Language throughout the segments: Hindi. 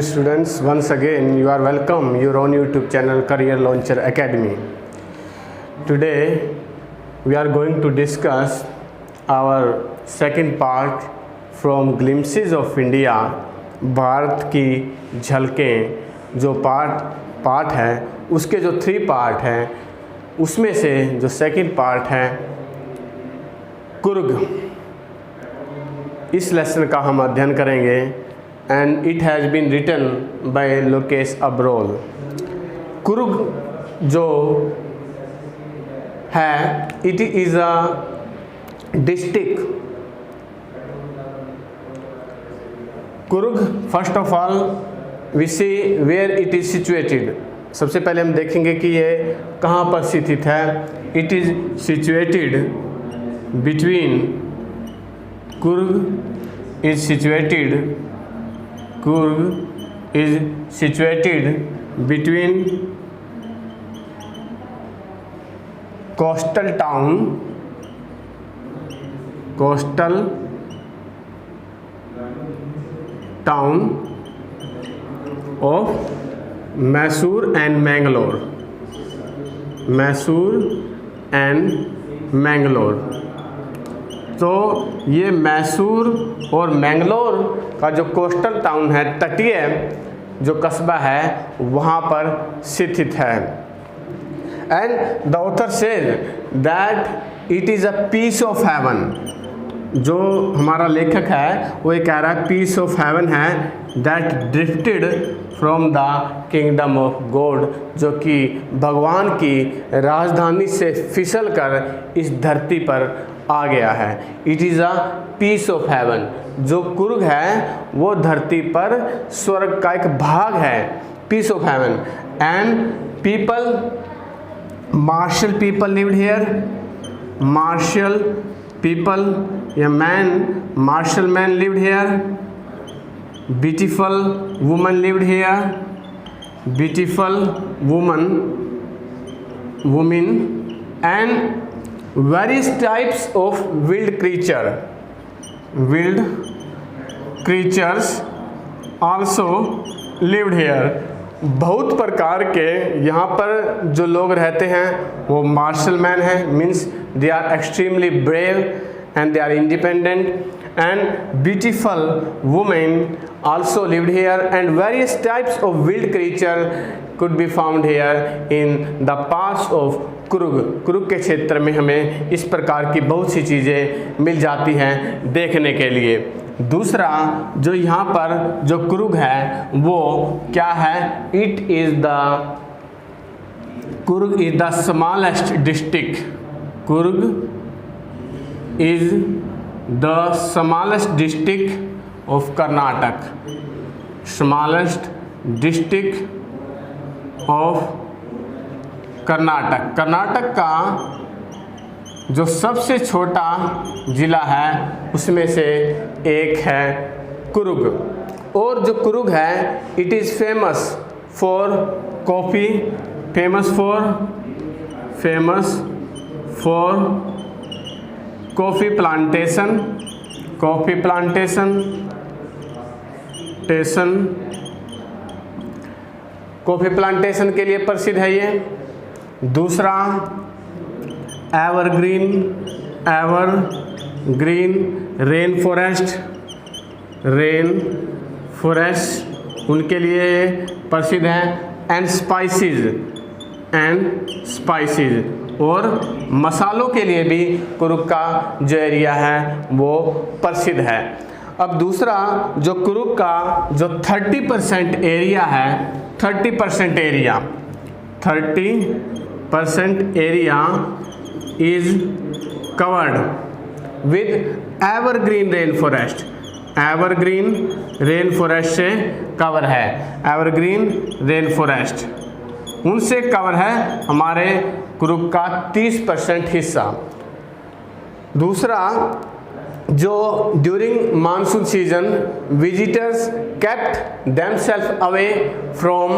dear students, once again you are welcome your own YouTube channel Career Launcher Academy. Today we are going to discuss our second part from Glimpses of India, Bharat की झलकें। जो पार्ट है उसके जो 3 पार्ट हैं उसमें से जो सेकंड पार्ट है कुर्ग, इस लेसन का हम अध्ययन करेंगे। And it has been written by Lokesh Abrol. Coorg जो है it is a district. Coorg first of all we see where it is situated. सबसे पहले हम देखेंगे कि ये कहाँ पर स्थित है। It is situated between Coorg is situated between coastal town of Mysore and Mangalore. तो ये मैसूर और मैंगलोर का जो कोस्टल टाउन है, तटीय जो कस्बा है, वहाँ पर स्थित है। And the author says that it is a piece of heaven. जो हमारा लेखक है वो ये कह रहा है पीस ऑफ हेवन है that drifted from the kingdom of God, जो कि भगवान की राजधानी से फिसल कर इस धरती पर आ गया है। It is a piece of heaven. जो कुर्ग है वो धरती पर स्वर्ग का एक भाग है, piece of heaven. And people, martial people lived here. Martial people या martial man lived here. Beautiful woman lived here. Women and various types of wild creatures also lived here। बहुत प्रकार के यहाँ पर जो लोग रहते हैं वो मार्शल मैन हैं, means they are extremely brave and they are independent. And beautiful women also lived here and various types of wild creature could be found here in the parts of Coorg के क्षेत्र में हमें इस प्रकार की बहुत सी चीज़ें मिल जाती हैं देखने के लिए। दूसरा जो यहाँ पर जो कुर्ग है वो क्या है, Coorg is the smallest district. Coorg is the smallest district of Karnataka. Smallest district of Karnataka का जो सबसे छोटा ज़िला है उसमें से एक है कुर्ग। और जो कुर्ग है it is famous for coffee, famous for coffee plantation के लिए प्रसिद्ध है ये। दूसरा एवरग्रीन रेन फॉरेस्ट उनके लिए प्रसिद्ध है। एंड स्पाइसेस और मसालों के लिए भी कुर्ग का जो एरिया है वो प्रसिद्ध है। अब दूसरा जो कुर्ग का जो 30% एरिया है, 30% area is covered with evergreen rainforest। Evergreen rain forest से कवर है, एवरग्रीन रेन फॉरेस्ट उनसे कवर है हमारे कुर्ग का 30% हिस्सा। दूसरा जो during monsoon season visitors kept themselves away from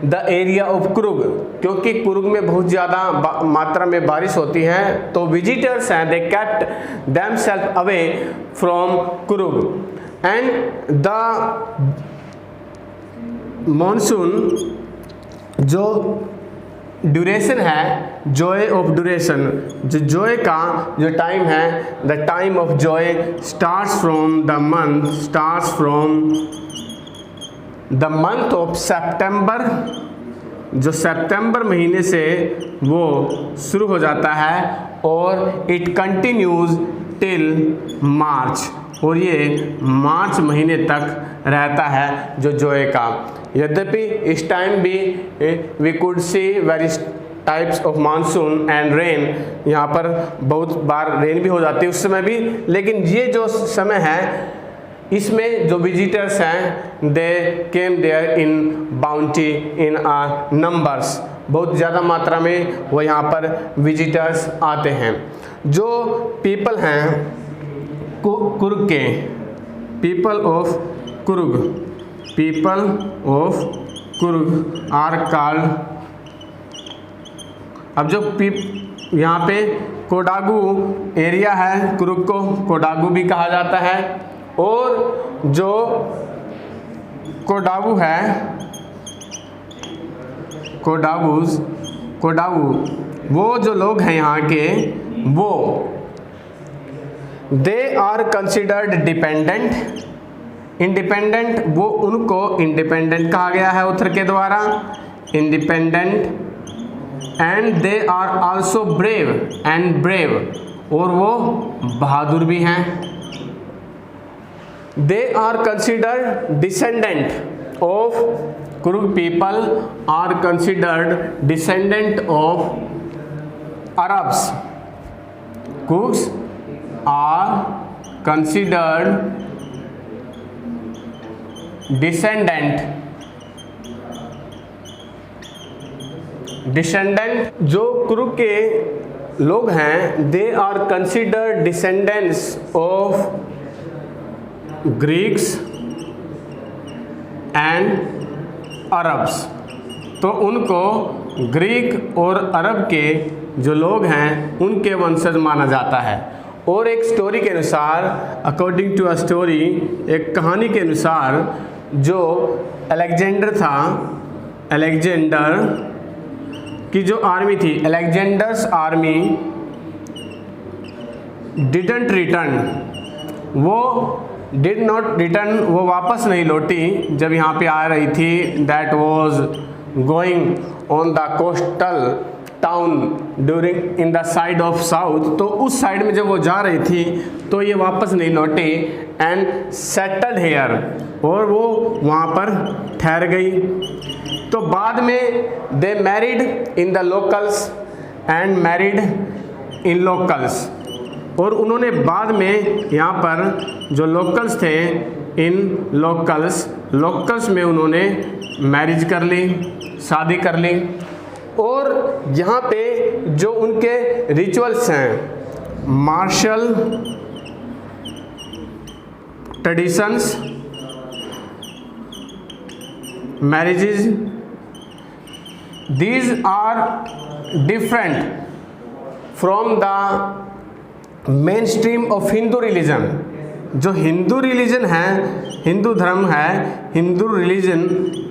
the area of Coorg, क्योंकि कुर्ग में बहुत ज़्यादा मात्रा में बारिश होती है तो विजिटर्स हैं they kept themselves away from Coorg. And the monsoon जो ड्यूरेशन है, जॉय ऑफ ड्यूरेशन, जो जॉय का जो टाइम है, the time of joy starts from the month of September, जो सितंबर महीने से वो शुरू हो जाता है और इट कंटिन्यूज टिल मार्च, और ये मार्च महीने तक रहता है जो जॉय का। यद्यपि इस टाइम भी we could see various types of monsoon and rain, यहाँ पर बहुत बार रेन भी हो जाती है उस समय भी, लेकिन ये जो समय है इसमें जो विजिटर्स हैं they came there in bounty in numbers, बहुत ज़्यादा मात्रा में वो यहाँ पर विजिटर्स आते हैं। जो पीपल हैं कुर्ग के, people of Coorg are called, अब जो यहाँ पे कोडागू एरिया है, कुर्ग को कोडागू भी कहा जाता है, और जो कोडागू है, कोडागू वो जो लोग हैं यहाँ के, वो they are considered dependent, independent, वो उनको इंडिपेंडेंट कहा गया है ऑथर के द्वारा, independent, and they are also brave brave, और वो बहादुर भी हैं। They are considered descendant of Coorg people are considered descendant of Arabs, Coorgs are considered descendant, जो कुर्ग के लोग हैं they are considered descendants of Greeks and Arabs, तो उनको ग्रीक और अरब के जो लोग हैं उनके वंशज माना जाता है। और एक स्टोरी के अनुसार, अकॉर्डिंग टू अ स्टोरी, एक कहानी के अनुसार, जो अलेक्जेंडर था, अलेक्जेंडर की जो आर्मी थी, अलेक्जेंडर्स आर्मी डिडंट रिटर्न, वो डिड नॉट रिटर्न, वो वापस नहीं लौटी जब यहाँ पे आ रही थी, that was going on the coastal town during in the side of south, तो उस साइड में जब वो जा रही थी तो ये वापस नहीं लौटी, एंड सेटल्ड हेयर, और वो वहाँ पर ठहर गई। तो बाद में they married in the locals and married in locals, और उन्होंने बाद में यहाँ पर जो लोकल्स थे, इन लोकल्स में उन्होंने मैरिज कर ली, शादी कर ली। और यहाँ पे जो उनके रिचुअल्स हैं, martial traditions, marriages, these are different from the main stream of Hindu religion. जो हिंदू रिलीजन है, हिंदू धर्म है, हिंदू रिलीजन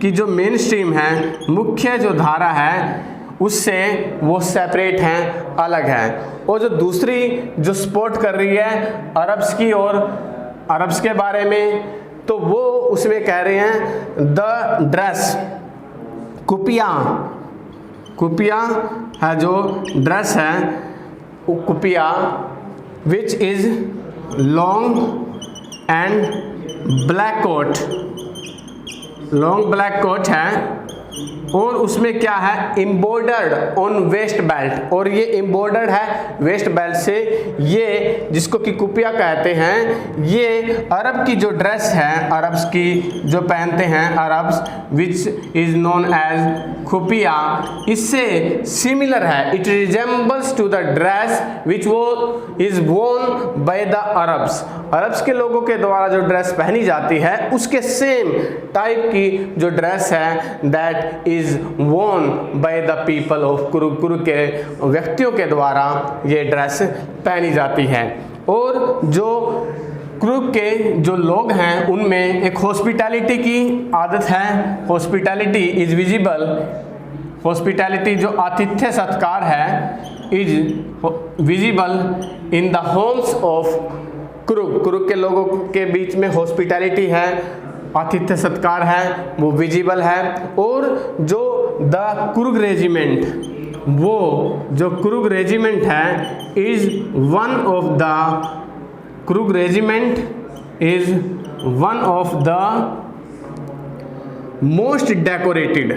की जो मेन स्ट्रीम है, मुख्य जो धारा है, उससे वो सेपरेट हैं, अलग है। और जो दूसरी जो सपोर्ट कर रही है अरब्स की और अरब्स के बारे में, तो वो उसमें कह रहे हैं द ड्रेस, कुपिया है जो ड्रेस है, kupya which is long and black coat, long black coat है, और उसमें क्या है, एम्बॉर्डर्ड ऑन वेस्ट बेल्ट, और ये एम्बॉर्डर्ड है वेस्ट बेल्ट से। ये जिसको कि कुपिया कहते हैं, ये अरब की जो ड्रेस है, अरब्स की जो पहनते हैं Arabs, which is known as kupya, इससे सिमिलर है, it resembles to the dress which वो इज वोन बाय द अरब्स। अरब्स के लोगों के द्वारा जो ड्रेस पहनी जाती है उसके सेम टाइप की जो ड्रेस है, दैट इज वोन by the people of Coorg, Coorg के व्यक्तियों के द्वारा ये ड्रेस पहनी जाती है। और जो क्रुक के जो लोग हैं उनमें एक हॉस्पिटैलिटी की आदत है। हॉस्पिटैलिटी इज विजिबल, हॉस्पिटैलिटी जो आतिथ्य सत्कार है is visible in the homes of Coorg. Coorg के लोगों के बीच में हॉस्पिटैलिटी है, आतिथ्य सत्कार है, वो विजिबल है। और जो द क्रुक रेजिमेंट, वो जो क्रुक रेजिमेंट है is one of the Coorg regiment is one of the most decorated,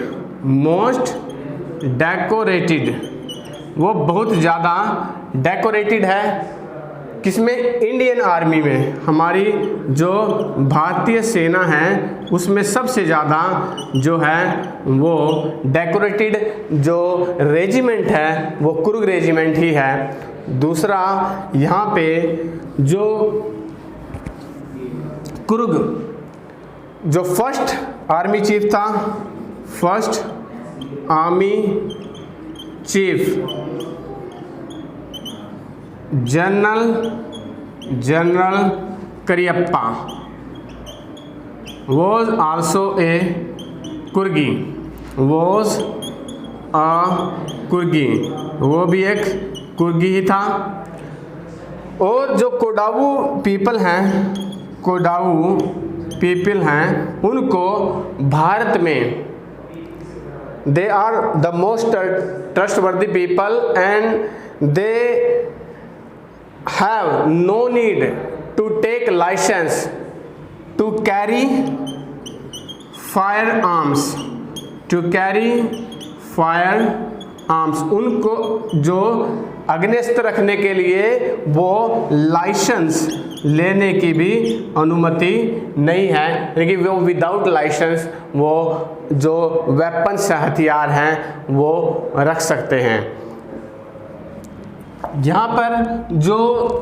वो बहुत ज़्यादा डेकोरेटेड है। किसमें? इंडियन आर्मी में, हमारी जो भारतीय सेना है उसमें सबसे ज़्यादा जो है वो डेकोरेटेड जो रेजिमेंट है वो क्रुक रेजिमेंट ही है। दूसरा, यहाँ पे जो क्रुक जो फर्स्ट आर्मी चीफ था, first army chief general Cariappa was also a कुर्गी, वो भी एक कुर्गी ही था। और जो कोडावू पीपल हैं उनको भारत में they are the most trustworthy people and they have no need to take license to carry firearms, उनको जो अग्नेस्त्र रखने के लिए वो लाइसेंस लेने की भी अनुमति नहीं है, लेकिन वो विदाउट लाइसेंस वो जो वेपन्स हथियार हैं वो रख सकते हैं। यहाँ पर जो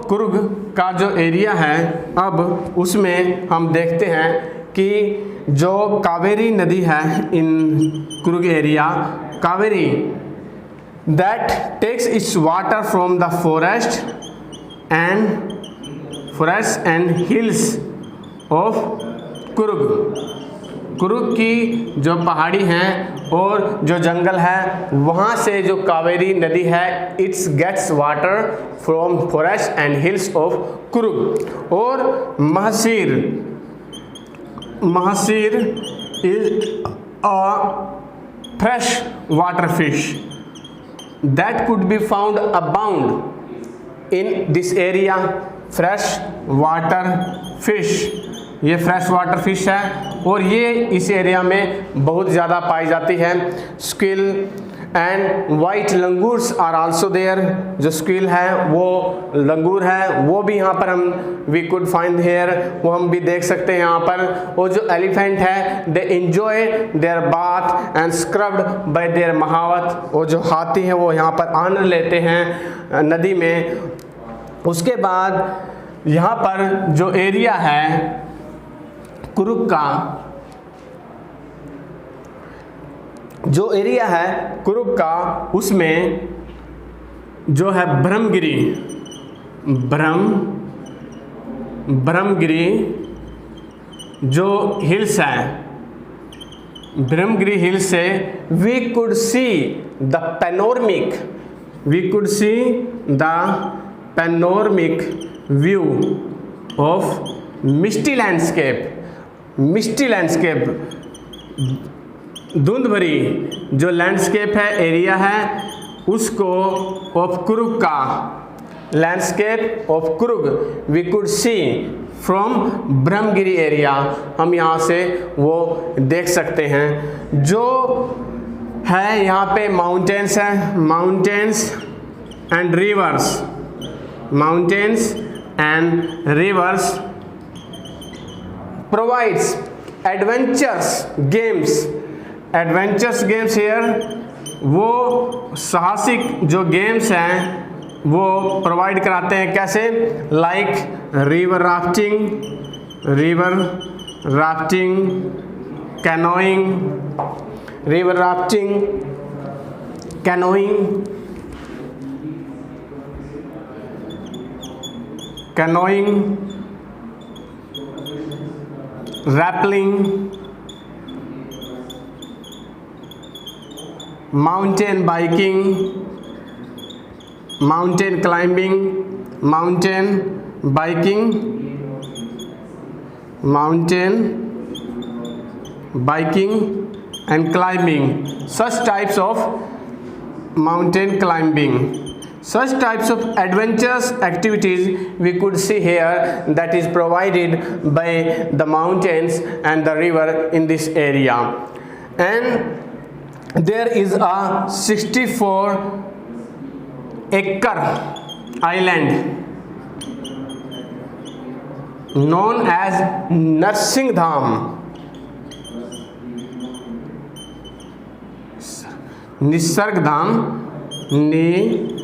कुर्ग का जो एरिया है अब उसमें हम देखते हैं कि जो कावेरी नदी है in Coorg area, Kaveri that takes its water from the forest and hills of Coorg की जो पहाड़ी हैं और जो जंगल है वहाँ से जो कावेरी नदी है its gets water from forest and hills of Coorg. और mahseer is a fresh water fish that could be found abound in this area, fresh water fish, ये फ्रेश वाटर फिश है और ये इस एरिया में बहुत ज़्यादा पाई जाती है। Squirrel and white langurs are also there, जो स्क्विल है वो लंगूर है वो भी यहाँ पर हम वी कुड फाइंड हेयर, वो हम भी देख सकते हैं यहाँ पर। और जो एलिफेंट है they enjoy their bath and scrubbed by their mahout, और जो हाथी हैं वो यहाँ पर आनंद लेते हैं नदी में। उसके बाद यहाँ पर जो एरिया है कुर्ग का, जो एरिया है कुर्ग का उसमें जो है ब्रह्मगिरी जो हिल्स है, ब्रह्मगिरी हिल्स से we could see the panoramic view of misty landscape, धुंध भरी जो लैंडस्केप है एरिया है उसको ऑफ कुर्ग का landscape of Coorg we could see from Brahmagiri area, हम यहाँ से वो देख सकते हैं। जो है यहाँ पे माउंटेन्स हैं, mountains and reverse provides adventures games here, वो साहसिक जो गेम्स हैं वो प्रोवाइड कराते हैं। कैसे? Like river rafting, canoeing rappelling, mountain biking, mountain climbing, mountain biking, mountain biking and climbing, such types of mountain climbing, such types of adventurous activities we could see here that is provided by the mountains and the river in this area. And there is a 64-acre island known as Narsinghdham. निसर्गधाम, निसर्गधाम,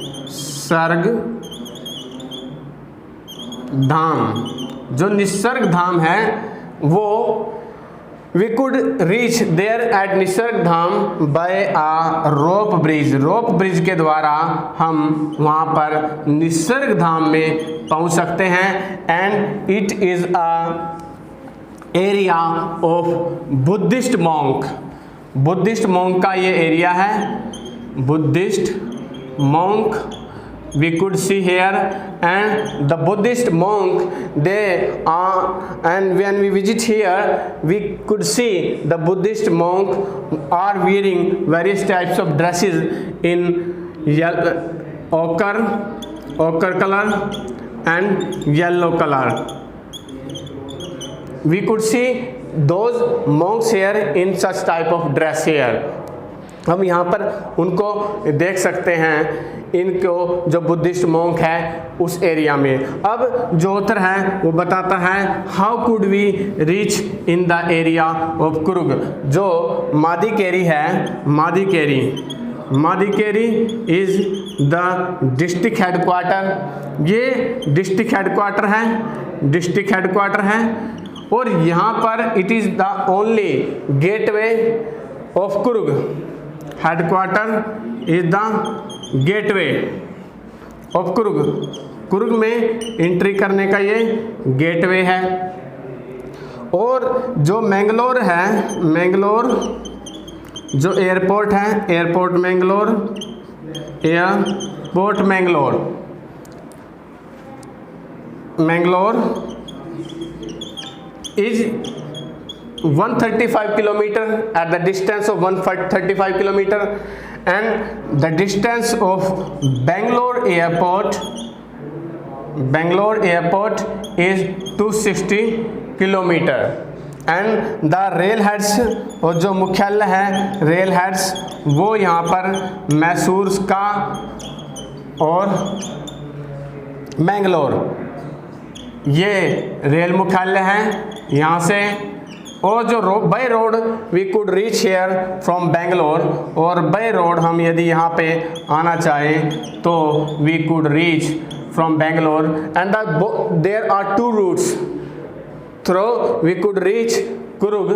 जो निसर्गधाम है वो we could reach there at निसर्गधाम by a rope bridge. Rope bridge के द्वारा हम वहाँ पर निसर्गधाम में पहुँच सकते हैं. And it is a area of Buddhist monk. Buddhist monk का ये एरिया है. Buddhist monk we could see here, and the Buddhist monk, they are, and when we visit here we could see the Buddhist monk are wearing various types of dresses in ochre color and yellow color. We could see those monks here in such type of dress here. हम यहाँ पर उनको देख सकते हैं, इनको जो बुद्धिस्ट मॉन्क है उस एरिया में. अब जो ऑथर है वो बताता है how could we reach in the area of Coorg. जो मादिकेरी है, Madikeri is the district headquarter. ये डिस्ट्रिक्ट हेडक्वार्टर है और यहाँ पर it is the only gateway of Coorg. Headquarter is the gateway of Coorg. Coorg में एंट्री करने का ये गेटवे है. और जो मैंगलोर है, मैंगलोर जो एयरपोर्ट है, airport Mangalore is 135 kilometer, at the distance of 135 kilometer, and the distance of Bangalore airport is 260 kilometer. and the rail heads, और जो मुख्यालय है रेल हेड्स वो यहाँ पर मैसूर का और मैंगलोर, ये रेल मुख्यालय है यहाँ से. और जो by road we could reach here from Bangalore, और बाई रोड हम यदि यहाँ पे आना चाहें तो we could reach from Bangalore. And there are two routes through we could reach Kurug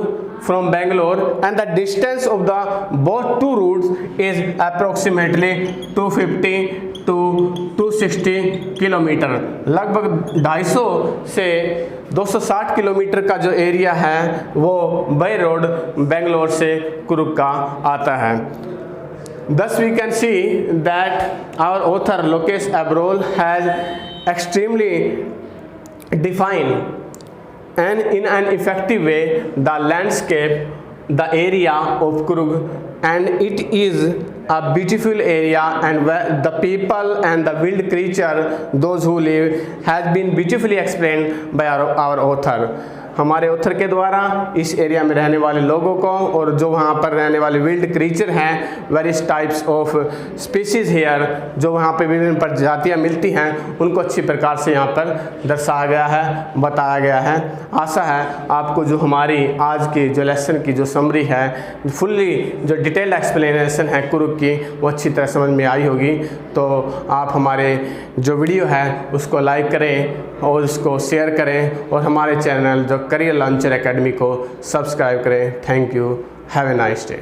from Bangalore, and the distance of the both two routes is approximately 250 to 260 kilometre. लगभग 250 से 260 किलोमीटर का जो एरिया है वो बाई रोड बेंगलोर से कुरुग का आता है. Thus we can see that our author Lokesh Abrol has extremely defined and in an effective way the landscape, the area of Kurug, and it is a beautiful area, and where the people and the wild creature those who live has been beautifully explained by our author. हमारे ऑथर के द्वारा इस एरिया में रहने वाले लोगों को और जो वहाँ पर रहने वाले विल्ड क्रीचर हैं, various types of species here, जो वहाँ पे विभिन्न प्रजातियाँ मिलती हैं, उनको अच्छी प्रकार से यहाँ पर दर्शाया गया है, बताया गया है. आशा है आपको जो हमारी आज की जो लेसन की जो समरी है, फुल्ली जो डिटेल्ड एक्सप्लेनेशन है कुरुग की, वो अच्छी तरह समझ में आई होगी. तो आप हमारे जो वीडियो है उसको लाइक करें और उसको शेयर करें, और हमारे चैनल जो करियर लॉन्चर एकेडमी को सब्सक्राइब करें. Thank you. Have a nice day.